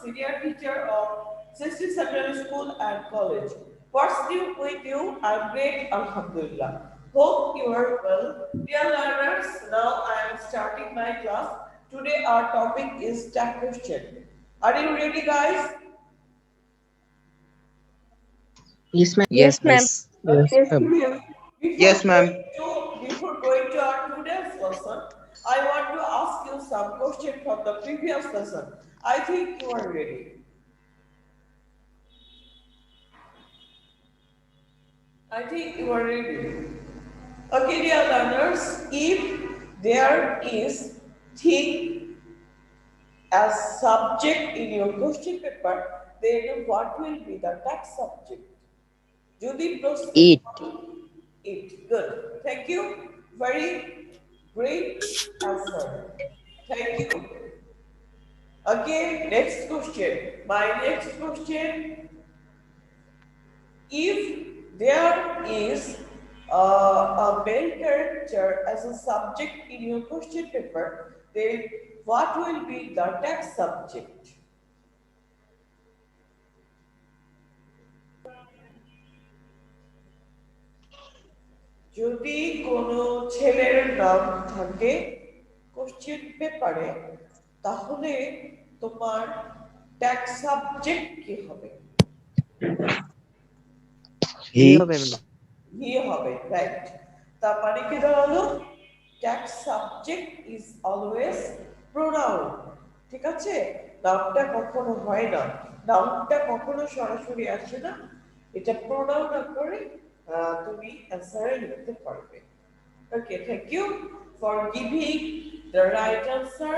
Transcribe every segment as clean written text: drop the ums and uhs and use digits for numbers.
senior teacher of Sisti Secondary School and College. What's new with you? I'm great, Alhamdulillah. Hope you are well. Dear learners, now I am starting my class. Today our topic is tag question. Are you ready, guys? Yes, ma'am. Yes, ma'am. Yes, Okay. ma'am. Before Yes, going ma'am. to our today's lesson, I want to ask you some question from the previous lesson. I think you are ready. I think you are ready. Okay, dear learners, if there is thing as subject in your question paper, then what will be the next subject? যদি প্রশ্ন Eat. it. Good. Thank you. Very great answer. Thank you. Okay, next question. My next question, if there is a male character as a subject in your question paper, then what will be the text subject? যদি কোনো ছেলের নাম থাকে question পেপারে, তাহলে তোমার tax subject কি হবে? He. হবে ma'am। হি হবে, রাইট। তার মানে কি দাঁড়ালো? Tax subject is always pronoun. ঠিক আছে, নাউনটা কখনো হয় না, নাউনটা কখনো সরাসরি আসে না, এটা প্রোনাউন করে তুমি অ্যান্সারে লিখতে পারবে। Okay, thank you for giving the right answer.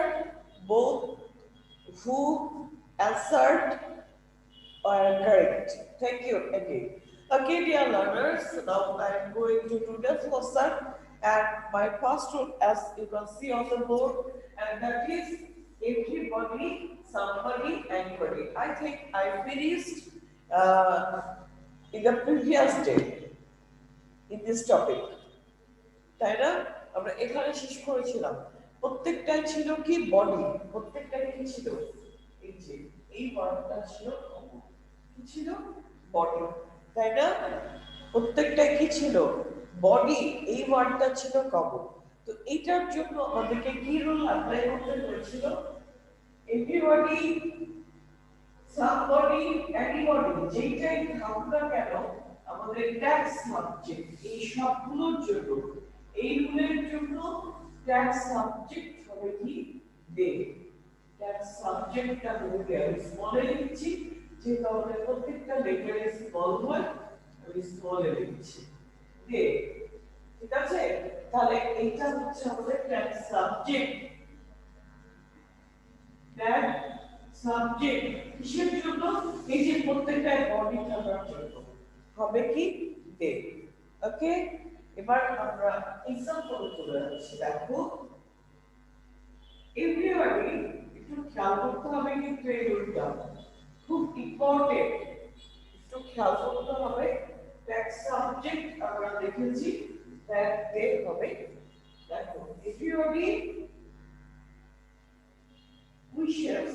Both who answered are correct. Thank you again. Okay, dear learners, now I am going to do this lesson, and my first rule, as you can see on the board, and that is everybody, somebody, anybody. I think I finished uh, in the previous day in this topic. তাই না? আমরা এখানে শেষ করেছিলাম, প্রত্যেকটাই ছিল কি body, প্রত্যেকটাই কি ছিল, এই যে এই ওয়ার্ডটা ছিল কি ছিল, বডি, তাই না? প্রত্যেকটাই কি ছিল, বডি, এই ওয়ার্ডটা ছিল কমন। তো এটার জন্য আমাদেরকে কি রুল অ্যাপ্লাই করতে হয়েছিল? এভরিবডি, সামবডি, এনিবডি, যেটাই থাকুক না কেন, আমাদের ট্যাক্স সাবজেক্ট এই সবগুলোর জন্য, এই রুলের জন্য ট্যাক্স সাবজেক্ট হবে কি, দে। ট্যাক্স সাবজেক্টটা হবে, আমি স্মলে লিখছি, যেহেতু আমাদের প্রত্যেকটা লেটারে স্মল হয়, আমি স্মলে লিখছি, দে। ঠিক আছে, তাহলে এইটা হচ্ছে আমাদের ট্যাক্স সাবজেক্ট। that subject কিসের জন্য? এই যে প্রত্যেকটা বডি থাকার জন্য হবে কি, দে। ওকে, এবার আমরা एग्जांपल চলে যাচ্ছি। দেখো, এভরিবডি, একটু খেয়াল করতে হবে কিন্তু এই রুলটা খুব ইম্পর্টেন্ট, একটু খেয়াল করতে হবে। ট্যাক্স সাবজেক্ট আমরা দেখেছি, দ্যাট দে হবে। দেখো, everybody wishes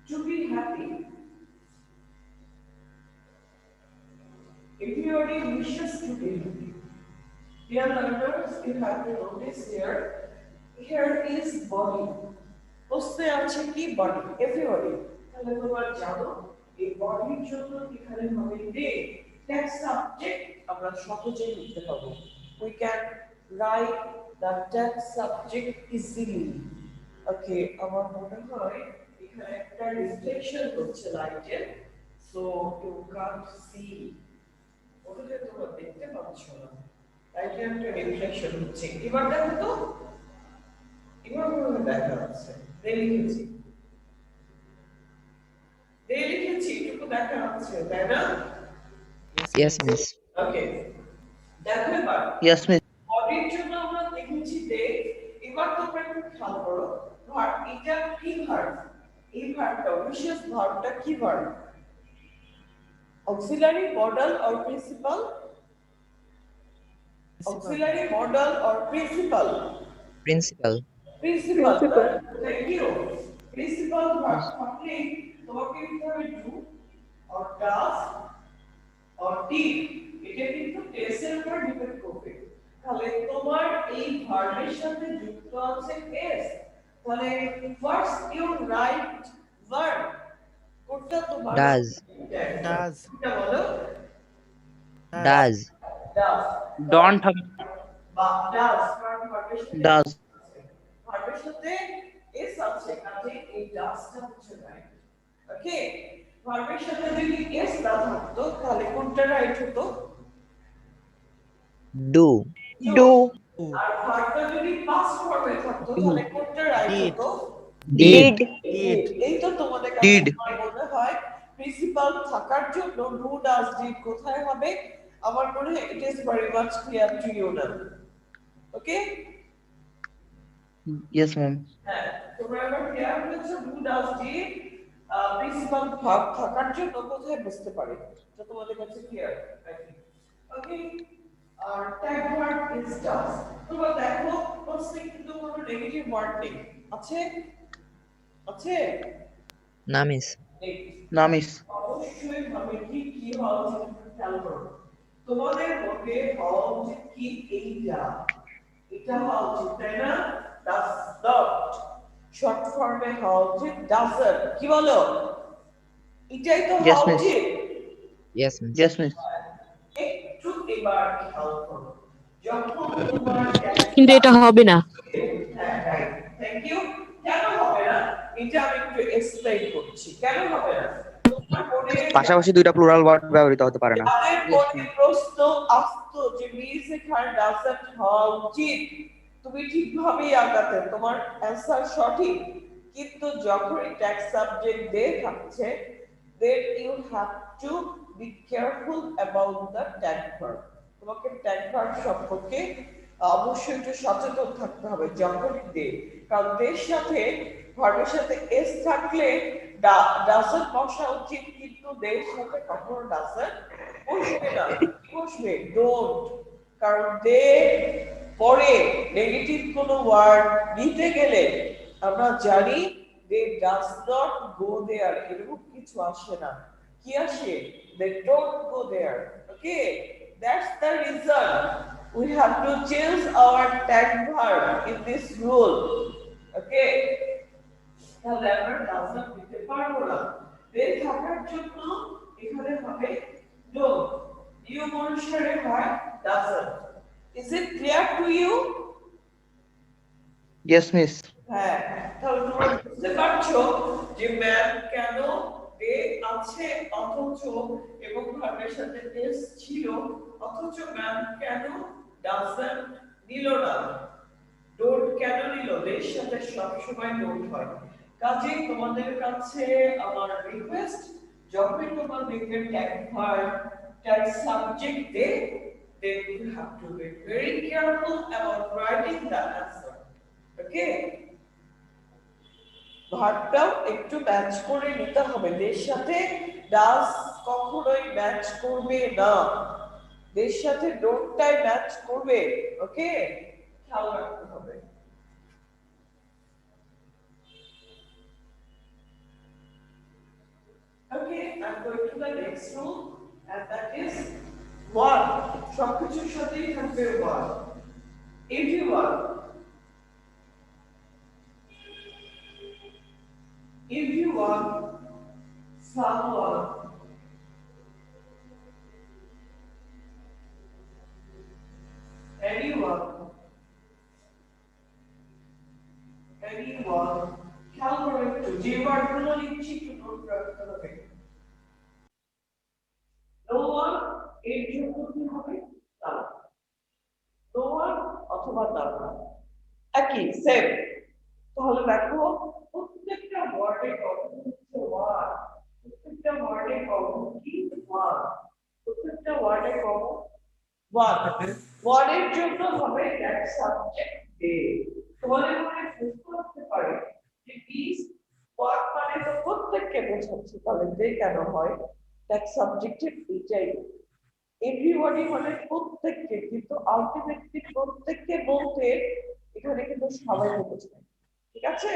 to be happy. Everybody wishes to be happy. Dear learners, you have to notice here, here is body. প্রশ্নে আছে কি, বডি, এভরিবডি। তাহলে তোমরা জানো এই বডির জন্য এখানে হবে দে। ট্যাক্স সাবজেক্ট আমরা সহজেই লিখতে পারবো। We can write the text subject easily. ওকে, আমার মনে হয় এখানে একটা রিফ্লেকশন হচ্ছে লাইটের, সো ইউ কান্ট সি, ওটাকে তোমরা দেখতে পাচ্ছ না, লাইটে একটা রিফ্লেকশন হচ্ছে। এবার দেখো তো, এবার মনে হয় দেখা যাচ্ছে। দে লিখেছি, দে লিখেছি, এটুকু দেখা যাচ্ছে, তাই না? Yes, miss। ওকে, দেখো এবার Yes, miss. বডির জন্য আমরা লিখেছি দে। এবার তোমরা একটু খেয়াল করো, ভার্ব, এটা কি ভার্ব? এই ভার্বটা, বিশেষ ভার্বটা কি verb? Auxiliary, modal or principal? Auxiliary, modal or principal? Principal। Principal. Thank you. Principal verb থাকলে তোমাকে দিতে হবে do or does or did, এটা কিন্তু টেন্সের উপর ডিপেন্ড করবে। তাহলে তোমার এই ভার্বের সাথে যুক্ত আছে এস, তাহলে হোয়াটস ইউর রাইট ভার্ব? কোনটা তোমার Does. Does. এটা বলো। Does. Does Don't have. বা ডাজ, কারণ ভার্বের সাথে Does. ভার্বের সাথে এস আছে, কাজে এই ডাজটা হচ্ছে রাইট। ওকে, ভার্বের সাথে যদি এস না থাকতো তাহলে কোনটা রাইট হতো? Do. Do. আর ভার্বটা যদি পাস্ট ফর্মে থাকতো তাহলে কোনটা রাইট Did. হতো? Did. Did. এই তো তোমাদের কাছে Did. আমার মনে হয় প্রিন্সিপাল থাকার জন্য ডু ডাজ ডিড কোথায় হবে? আমার মনে হয় it is very much clear to you now. Okay, Yes, ma'am. হ্যাঁ, তোমরা এবার ক্লিয়ার হয়েছে do does did principal verb থাকার জন্য কোথায় বুঝতে পারি, এটা তোমাদের কাছে ক্লিয়ার আই থিংক। ওকে, আর ট্যাগ ভার্ব ইজ ডাজ। তোমরা দেখো প্রশ্নে কিন্তু কোনো নেগেটিভ ওয়ার্ড নেই, আছে? আছে? Na, miss. নেই। No, miss. অবশ্যই ভাবে কি কি হওয়া উচিত খেয়াল করো। তোমাদের মধ্যে হওয়া উচিত কি এইটা, এটা হওয়া উচিত, তাই না? ডাজ নট, শর্ট ফর্মে হওয়া উচিত ডাজন্ট, কি বলো? এটাই তো Yes, হওয়া miss. উচিত। Yes, miss. Yes, miss. একটু এবার খেয়াল করো, যখন তোমার কিন্তু এটা হবে না। হ্যাঁ রাইট, থ্যাংক ইউ। কেন হবে না এটা আমি একটু এক্সপ্লেইন করছি, কেন হবে না। তোমার মনে পাশাপাশি দুইটা প্লুরাল ওয়ার্ড ব্যবহৃত হতে পারে না। তাদের মনে প্রশ্ন আসতো যে মিস এখানে ডাজন্ট হওয়া উচিত, তুমি ঠিকভাবেই আগাতে, তোমার অ্যান্সার সঠিক, কিন্তু যখন ট্যাগ সাবজেক্ট দে থাকছে then you have to be careful about the tag verb. তোমাকে ট্যাগ ভার্ব সম্পর্কে অবশ্যই একটু সচেতন থাকতে হবে যখনই দে, কারণ দের সাথে ভার্বের সাথে এস থাকলে ডাজন্ট বসা উচিত, কিন্তু দের সাথে কখনো ডাজন্ট বসবে না, বসবে ডোন্ট, কারণ দে পরে নেগেটিভ কোনো ওয়ার্ড নিতে গেলে আমরা জানি দে ডাজ নট গো দেয়ার, এরকম কিছু আসে না, কি আসে? They don't go there. Okay, that's the reason we have to change our tag verb in this rule. Okay, তাহলে আমরা ডাজন্ট দিতে পারবো না, দে থাকার জন্য এখানে হবে ডোন্ট, ইউ অনুসারে হয় doesn't. Is it clear to you? Yes, miss. হ্যাঁ, তাহলে তোমরা বুঝতে পারছো যে ম্যাম কেন দে আছে অথচ এবং ভার্বের সাথে এস ছিল, অথচ ম্যাম কেন ডাজন্ট নিল না, ডোন্ট কেন নিল, দের সাথে সবসময় ডোন্ট হয়। কাজেই তোমাদের কাছে আমার রিকোয়েস্ট, যখন তোমরা দেখবে tag verb tag subject they, then you have to be very careful about writing the answer. Okay, ভার্বটাও একটু ম্যাচ করে নিতে হবে, দের সাথে ডাজ কখনোই ম্যাচ করবে না, দের সাথে ডোন্টটাই ম্যাচ করবে। ওকে, খেয়াল রাখতে হবে। Okay, I'm going to the next rule, and that is one. সবকিছুর সাথেই থাকবে one. Everyone. Everyone, someone, anyone, খেয়াল করো একটু যে ওয়ার্ডগুলো লিখছি একটু নোট রাখতে হবে। No one এর জন্য কি হবে? তারা। No one অথবা তারা একই সেম। তাহলে দেখো প্রত্যেকটা ওয়ার্ডে কমন হচ্ছে ওয়ার্ড, প্রত্যেকটা ওয়ার্ডে কমন কি ওয়ার্ড, প্রত্যেকটা ওয়ার্ডে কমন ওয়ার্ড, ওয়ার্ডের জন্য হবে ট্যাগ সাবজেক্ট দে। তোমাদের মনে প্রশ্ন আসতে পারে যে প্লিজ ওয়ার্ড মানে তো প্রত্যেককে বোঝাচ্ছে, তাহলে দে কেন হয়? ট্যাগ সাবজেক্টের এটাই, এভরিবডি মানে প্রত্যেককে, কিন্তু আলটিমেটলি প্রত্যেককে বলতে এখানে কিন্তু সবাই বোঝায়, ঠিক আছে?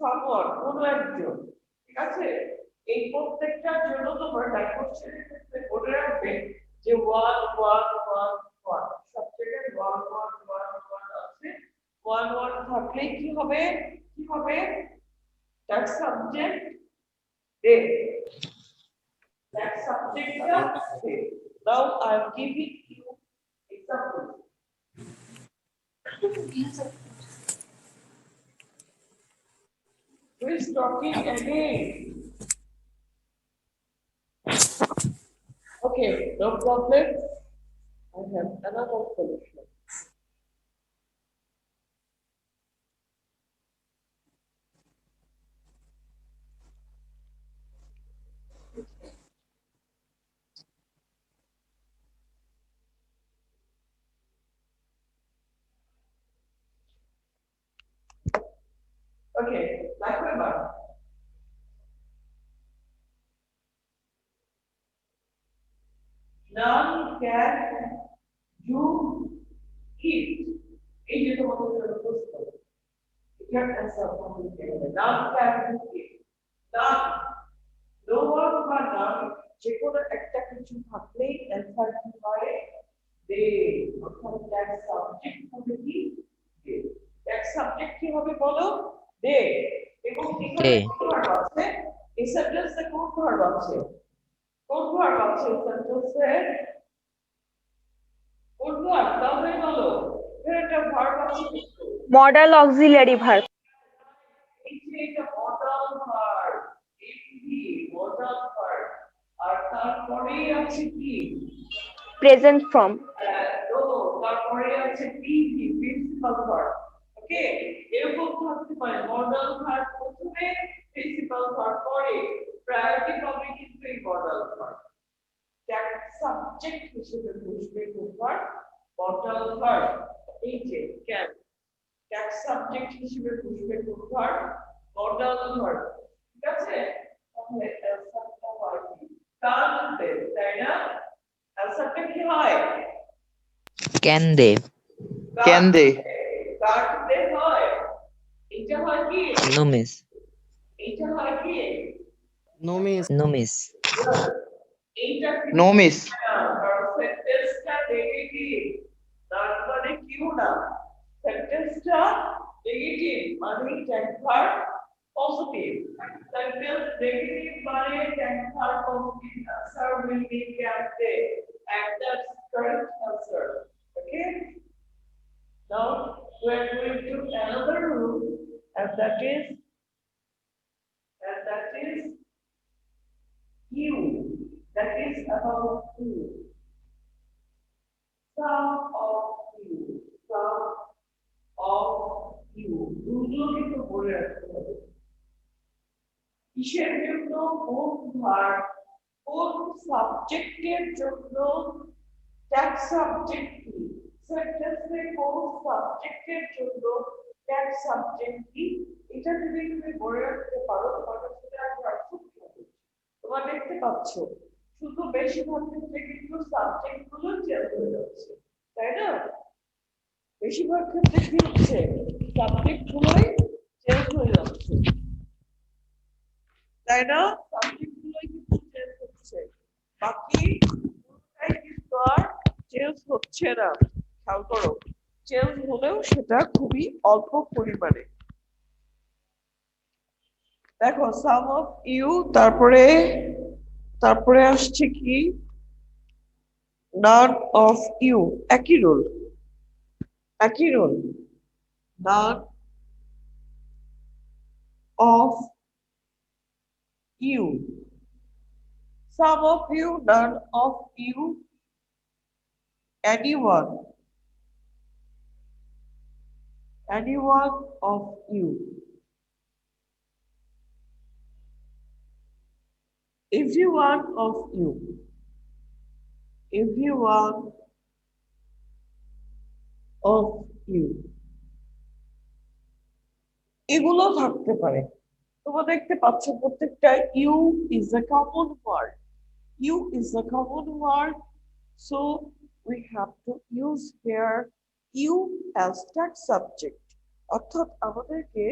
someone কোনো একজন, ঠিক আছে? এই প্রত্যেকটার জন্য তোমরা টাইপ কোশ্চেনের ক্ষেত্রে মনে রাখবে যে 1 1 1 1 সব জায়গায় 1 1 1 1 আছে। 1 1 থাকলে কি হবে? কি হবে? That subject they. That subject they. Now I am giving you example. Who is talking again? Okay, no problem. I have another solution. Okay, like remember. None can do it. এই যে তোমাদের জন্য প্রশ্ন। এটার অ্যান্সার তোমাদের দেবে। None can do it. None. No one বা none যে কোনো একটা কিছু থাকলেই অ্যান্সার কি হয়? দে। অর্থাৎ that subject হবে কি? দে। That subject কি হবে বলো? দে। এবং এখানে They. কোন ভার্ব আছে? এই সেন্টেন্সে কোন ভার্ব আছে? কোন ভার্ব আছে এই সেন্টেন্সে? কোন ভার্ব? তাহলে বলো। এখানে একটা ভার্ব আছে কিন্তু। Modal auxiliary verb. এই যে এটা modal verb. MV modal verb. আর তারপরেই আছে কি? Present from. নো, তারপরে আছে পিভি প্রিন্সিপাল ভার্ব। ওকে, এরকম থাকতে পারে মডাল ভার্ব প্রথমে, প্রিন্সিপাল ভার্ব পরে, প্রায়োরিটি পাবে কিন্তু এই মডাল ভার্ব। ট্যাগ সাবজেক্ট হিসেবে বসবে কোন ভার্ব? Modal verb. এই যে ক্যান ট্যাগ সাবজেক্ট হিসেবে বসবে কোন ভার্ব? Modal verb. ঠিক আছে? তাহলে অ্যানসারটা হয় কি? কানতে, তাই না? অ্যানসারটা কি হয়? Can they? Can they? কাটতে হয়। এটা হয় কি? No, miss. এটা হয় কি? No, miss. No, miss. এইটা কি? No, miss. সেন্টেন্সটা নেগেটিভ, তার মানে কিউ না। সেন্টেন্সটা নেগেটিভ মানে tag verb positive. Sentence negative মানে tag verb positive. Answer will be can they, and that's correct answer. Okay, now we are going to another rule, and that is you. That is about you. Some of you. Some of you. দুটো কিন্তু বলে রাখতে হবে। কিসের জন্য? কোন verb, কোন সাবজেক্টের জন্য ট্যাগ সাবজেক্ট কি? সেন্টেন্সে কোন সাবজেক্টের জন্য ট্যাগ সাবজেক্ট কি? এটা যদি তুমি বলে রাখতে পারো তোমার কাছে আর ভার্ব খুব সহজ। তোমরা দেখতে পাচ্ছ শুধু বেশিরভাগ ক্ষেত্রে কিন্তু সাবজেক্ট গুলো চেঞ্জ হয়ে যাচ্ছে, তাই না? বেশিরভাগ ক্ষেত্রে কি হচ্ছে? সাবজেক্ট গুলোই চেঞ্জ হয়ে যাচ্ছে, তাই না? সাবজেক্ট গুলোই কিন্তু চেঞ্জ হচ্ছে, বাকি কোনটাই কিন্তু আর চেঞ্জ হচ্ছে না। খেয়াল করো, চেঞ্জ হলেও সেটা খুবই অল্প পরিমাণে। দেখো সাম অফ ইউ, তারপরে তারপরে আসছে কি? None of you. একই রুল, একই rule. None of you, some of you, none of you, anyone of you, everyone of you, everyone of you, এগুলো থাকতে পারে। তোমরা দেখতে পাচ্ছ প্রত্যেকটা you is a common word. You is a common word, so we have to use here you as tag subject। অর্থাৎ আমাদেরকে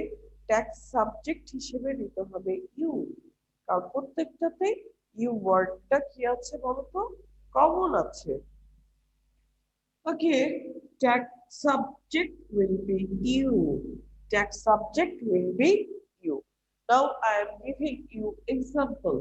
tax subject হিসেবে নিতে হবে ইউ, কারণ প্রত্যেকটাতে ইউ ওয়ার্ডটা কি আছে বলতো, কমন আছে। Okay, tax subject will be you. Tax subject will be you. Now I am giving you example.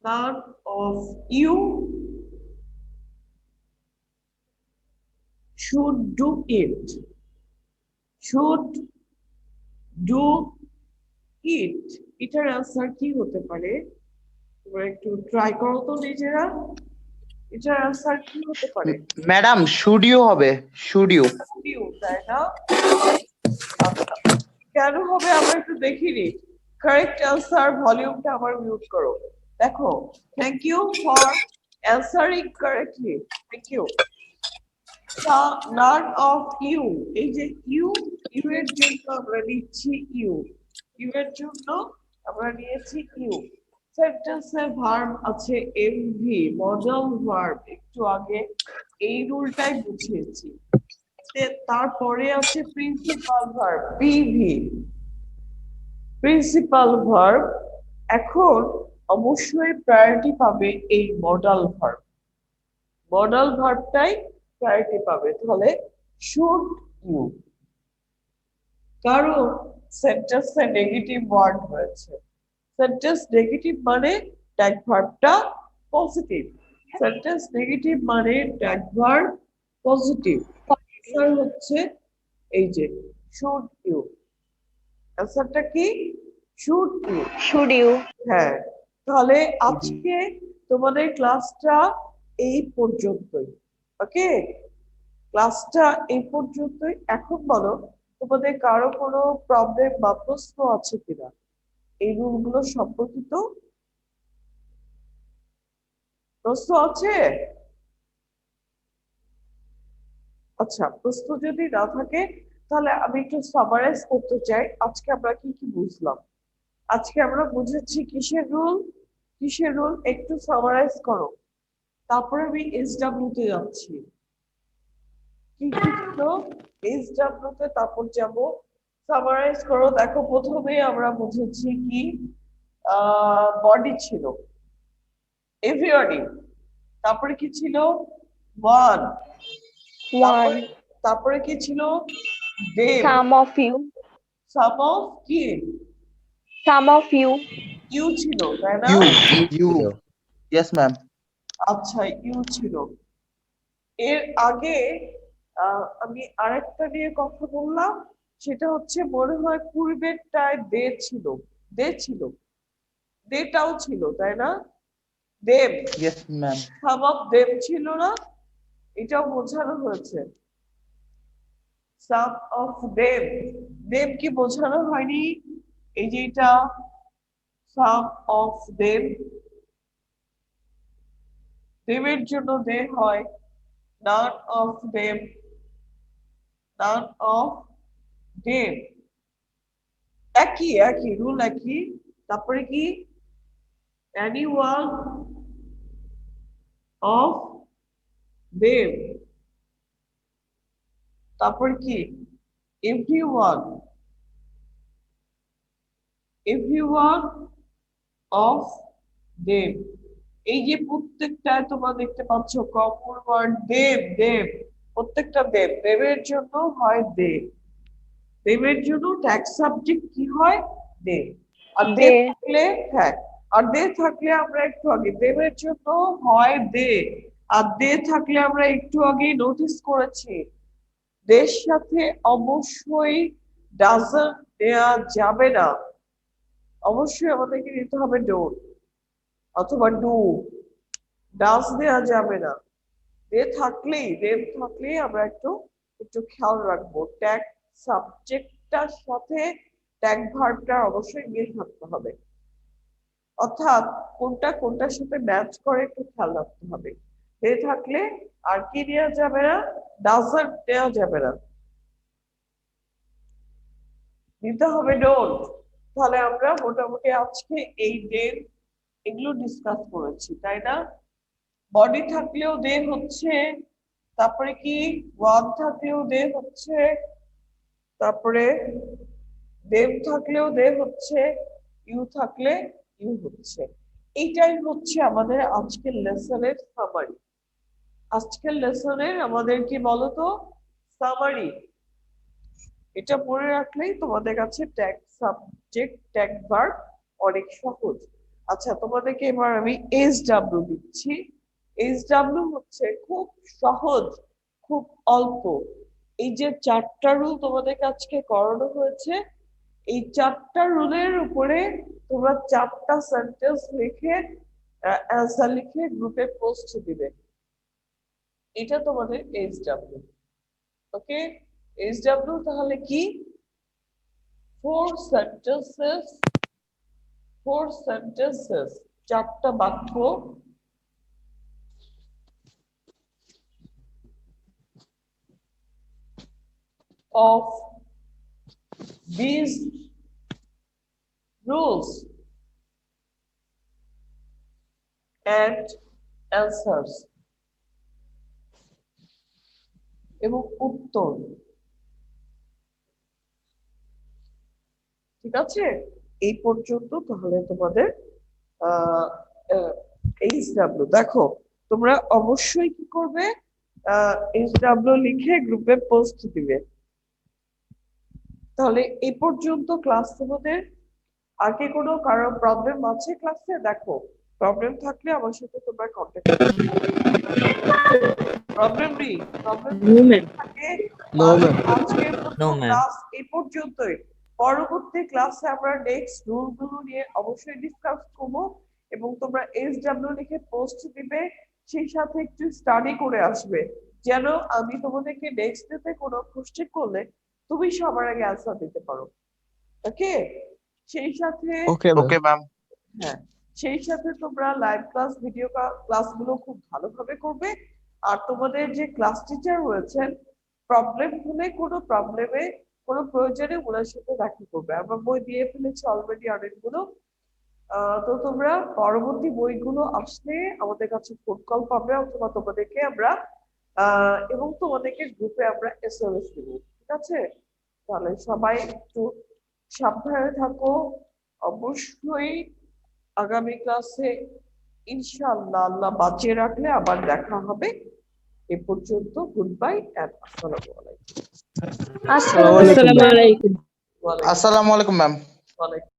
None of you should do it. Should do it. এটার আনসার কি হতে পারে? তোমরা একটু ট্রাই করো তো নিজেরা। এটার আনসার কি হতে পারে? ম্যাডাম শুডিও হবে, শুডিও। You, তাই না? আচ্ছা, কেন হবে আমরা একটু দেখিনি। কারেক্ট আনসার, ভলিউমটা আবার মিউট করো। দেখো, thank you for answering correctly, thank you. None of you, এই যে ইউ, ইউ এর জন্য আমরা নিচ্ছি ইউ, ইউ এর জন্য আমরা নিয়েছি ইউ। সেন্টেন্সে ভার্ব আছে এমভি, মডেল ভার্ব, একটু আগে এই রুলটাই বুঝিয়েছি। তারপরে আছে principal verb PV, principal verb. এখন অবশ্যই প্রায়োরিটি পাবে এই মডাল ভার্ব, মডাল ভার্বটাই প্রায়োরিটি পাবে। তাহলে শুড ইউ, কারণ সেন্টেন্সে নেগেটিভ ওয়ার্ড হয়েছে। সেন্টেন্স নেগেটিভ মানে ট্যাগ ভার্বটা পজিটিভ, সেন্টেন্স নেগেটিভ মানে ট্যাগ ভার্ব পজিটিভ। আনসার হচ্ছে এই যে শুড ইউ। আনসারটা কি? Should you. Should you? হ্যাঁ, তাহলে আজকে তোমাদের ক্লাসটা এই পর্যন্তই। ওকে, ক্লাসটা এই পর্যন্তই। এখন বলো তোমাদের কারো কোনো প্রবলেম বা প্রশ্ন আছে কিনা এই রুলগুলো সম্পর্কিত? প্রশ্ন আছে? আচ্ছা, প্রশ্ন যদি না থাকে তাহলে আমি একটু সামারাইজ করতে চাই আজকে আমরা কি কি বুঝলাম। আজকে আমরা বুঝেছি কিসের রুল, কিসের রুল একটু সামারাইজ করো, তারপরে আমি এসডব্লিউ তে যাচ্ছি। কি কি ছিল এসডব্লিউ তে, তারপর যাব। সামারাইজ করো। দেখো, প্রথমে আমরা বুঝেছি কি, বডি ছিল, এভরিবডি। তারপরে কি ছিল? ওয়ান। One. তারপরে কি ছিল? Them. Some of you. Some of কি? Some of you. ইউ ছিল, তাই না? You, yes ma'am. আচ্ছা, ইউ ছিল। এর আগে আমি আরেকটা নিয়ে কথা বললাম, সেটা হচ্ছে মনে হয় পূর্বেরটায় দে ছিল, দে ছিল, দেটাও ছিল, তাই না? Them, yes ma'am. Some of them ছিল না? এটাও বোঝানো হয়েছে। সাম অফ দেম, দেম কি বোঝানো হয়নি? এই যে এটা সাম অফ দেম, দেমের জন্য দে হয়। None of them, none of them, একই একই রুল, একই। তারপরে কি? এনিওয়ান অফ দেম, তারপর কি? Everyone, everyone of them. এই যে প্রত্যেকটা তোমরা দেখতে পাচ্ছ কমন ওয়ার্ড দেম, দেম, প্রত্যেকটা দেম, দেমের জন্য হয় দে, দেমের জন্য ট্যাক্স সাবজেক্ট কি হয়? দে। আর দে They. থাকলে, হ্যাঁ, আর দে থাকলে আমরা একটু আগে দেমের জন্য হয় দে, আর দে থাকলে আমরা একটু আগে নোটিস করেছি দের সাথে অবশ্যই ডাজন্ট দেয়া যাবে না, অবশ্যই আমাদেরকে নিতে হবে ডোন্ট অথবা ডু, ডাজ দেয়া যাবে না। দে থাকলেই, দেম থাকলেই আমরা একটু একটু খেয়াল রাখবো ট্যাগ সাবজেক্টটার সাথে ট্যাগ ভার্বটা অবশ্যই মিল থাকতে হবে, অর্থাৎ কোনটা কোনটার সাথে ম্যাচ করে একটু খেয়াল রাখতে হবে। দে থাকলে আর কি দেওয়া যাবে না? ডাজন্ট দেওয়া যাবে না, নিতে হবে ডোন্ট। তাহলে আমরা মোটামুটি আজকে এই ডে এগুলো ডিসকাস করেছি তাই না? বডি থাকলেও দে হচ্ছে, তারপরে কি ওয়ান থাকলেও দে হচ্ছে, তারপরে দেম থাকলেও দে হচ্ছে, ইউ থাকলে ইউ হচ্ছে। এইটাই হচ্ছে আমাদের আজকের লেসনের সামারি। আজকের লেসনের আমাদের কি বলতো সামারি। এটা মনে রাখলেই তোমাদের কাছে ট্যাগ সাবজেক্ট ট্যাগ ভার্ব অনেক সহজ। আচ্ছা তোমাদেরকে এবার আমি SW দিচ্ছি। SW হচ্ছে খুব সহজ, খুব অল্প। এই যে 4টা রুল তোমাদেরকে আজকে করানো হয়েছে, এই 4টা রুলের উপরে তোমরা 4টা সেন্টেন্স লিখে অ্যান্সার লিখে গ্রুপে পোস্ট দিবে। এটা তোমাদের SW। ওকে, SW তাহলে কি? 4 sentences 4টা বাক্য of these rules and answers এবং উত্তর। ঠিক আছে, এই পর্যন্ত তাহলে তোমাদের SW। দেখো তোমরা অবশ্যই কি করবে, SW লিখে গ্রুপে পোস্ট দিবে। তাহলে এই পর্যন্ত ক্লাস তোমাদের আর কি কোনো কারো প্রবলেম আছে ক্লাসে? দেখো প্রবলেম থাকলে আমার সাথে তোমরা কন্ট্যাক্ট করবে। প্রবলেম নেই, প্রবলেম থাকে No, ma'am. আজকের No, ma'am. ক্লাস এই পর্যন্তই। পরবর্তী ক্লাসে আমরা নেক্সট রুলগুলো নিয়ে অবশ্যই ডিসকাস করব এবং তোমরা SW লিখে পোস্ট দিবে, সেই সাথে একটু স্টাডি করে আসবে যেন আমি তোমাদেরকে নেক্সট ডেতে কোনো কোশ্চেন করলে তুমি সবার আগে অ্যান্সার দিতে পারো। ওকে, সেই সাথে Okay, ma'am. Okay ma'am. হ্যাঁ, সেই সাথে তোমরা লাইভ ক্লাস ভিডিও ক্লাসগুলো খুব ভালোভাবে করবে। আর তোমাদের যে ক্লাস টিচার রয়েছেন প্রবলেম হলে কোনো প্রয়োজনে ওনার সাথে দেখা করবে। আমরা বই দিয়ে ফেলেছি অলরেডি অনেকগুলো। তো তোমরা পরবর্তী বইগুলো আসলে আমাদের কাছে ফোন কল পাবে অথবা তোমাদেরকে আমরা এবং তোমাদেরকে গ্রুপে আমরা SMS দেবো। ঠিক আছে, তাহলে সবাই একটু সাবধানে থাকো। অবশ্যই আগামী ক্লাসে ইনশাআল্লাহ আল্লাহ বাঁচিয়ে রাখলে আবার দেখা হবে। এ পর্যন্ত গুড বাই এন্ড আসসালামু আলাইকুম। Assalamu alaikum. আসসালামু আলাইকুম ম্যাম। ওয়ালাইকুম